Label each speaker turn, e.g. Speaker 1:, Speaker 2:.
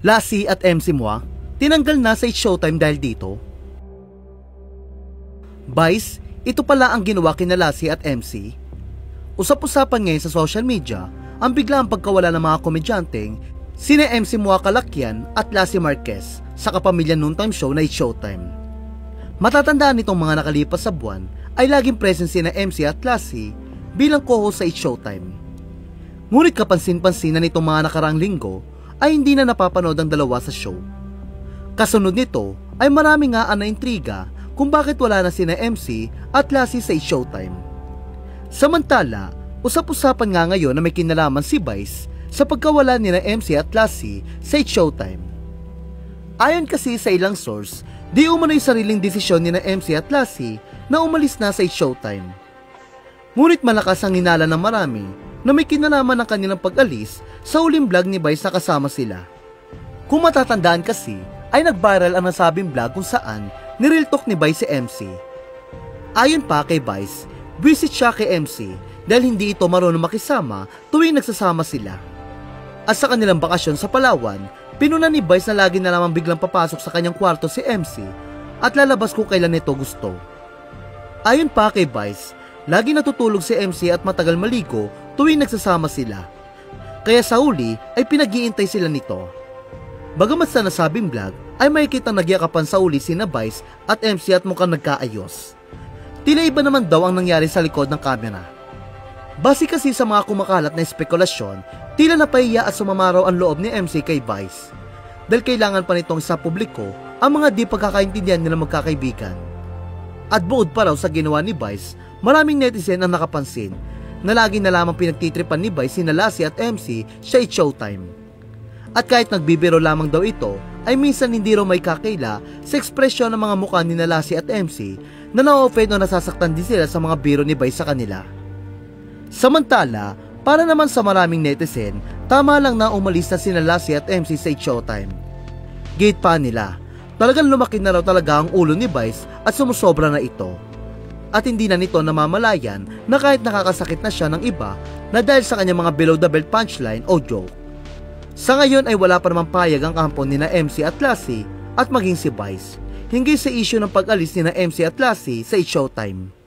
Speaker 1: Lassie at MC Moa tinanggal na sa It's Showtime dahil dito. Vice, ito pala ang ginawa kina Lassie at MC. Usap-usapan ngayon sa social media ang biglaang pagkawala ng mga komedyanteng sina MC Moa Calacquian at Lassie Marquez sa kapamilya noontime show na It's Showtime. Matatandaan nitong mga nakalipas sa buwan ay laging present sina MC at Lassie bilang co-host sa It's Showtime. Ngunit kapansin-pansin na nitong mga nakaraang linggo ay hindi na napapanood ang dalawa sa show. Kasunod nito ay marami nga ang naintriga kung bakit wala na sina MC at Lassie sa It's Showtime. Samantala, usap-usapan nga ngayon na may kinalaman si Vice sa pagkawala nina MC at Lassie sa It's Showtime. Ayon kasi sa ilang source, di umano'y sariling desisyon nina MC at Lassie na umalis na sa It's Showtime. Ngunit malakas ang hinala ng marami na may kinalaman ng kanilang pag-alis sa huling vlog ni Vice na kasama sila. Kung matatandaan kasi, ay nag-viral ang nasabing vlog kung saan nireal talk ni Vice si MC. Ayon pa kay Vice, visit siya kay MC dahil hindi ito marunong makisama tuwing nagsasama sila. At sa kanilang bakasyon sa Palawan, pinuna ni Vice na lagi na lamang biglang papasok sa kanyang kwarto si MC at lalabas kung kailan nito gusto. Ayon pa kay Vice, lagi natutulog si MC at matagal maligo tuwing nagsasama sila. Kaya sa huli ay pinag-iintay sila nito. Bagamat sa nasabing vlog ay makikita nagyakapan sa uli sina Vice at MC at mukhang nagkaayos. Tila iba naman daw ang nangyari sa likod ng kamera. Base kasi sa mga kumakalat na espekulasyon, tila napahiya at sumamaraw ang loob ni MC kay Vice. Dahil kailangan pa nitong sa publiko ang mga di pagkakaintindihan nila magkakaibigan. At bukod pa raw sa ginawa ni Vice, maraming netizen ang nakapansin na lagi na lamang pinagtitripan ni Vice sina Lassie at MC sa It's Showtime. At kahit nagbibiro lamang daw ito, ay minsan hindi raw may kakaila sa ekspresyon ng mga mukha ni Lassie at MC na na-offend o nasasaktan din sila sa mga biro ni Vice sa kanila. Samantala, para naman sa maraming netizen, tama lang na umalis na sina Lassie at MC sa It's Showtime. Gate pa nila, talagang lumaki na raw talaga ang ulo ni Vice at sumusobra na ito. At hindi na nito namamalayan na kahit nakakasakit na siya ng iba na dahil sa kanyang mga below the belt punchline o joke. Sa ngayon ay wala pa namang payag ang kampo ni na MC at Lassie at maging si Vice hinggil sa issue ng pag-alis ni na MC at Lassie sa It's Showtime.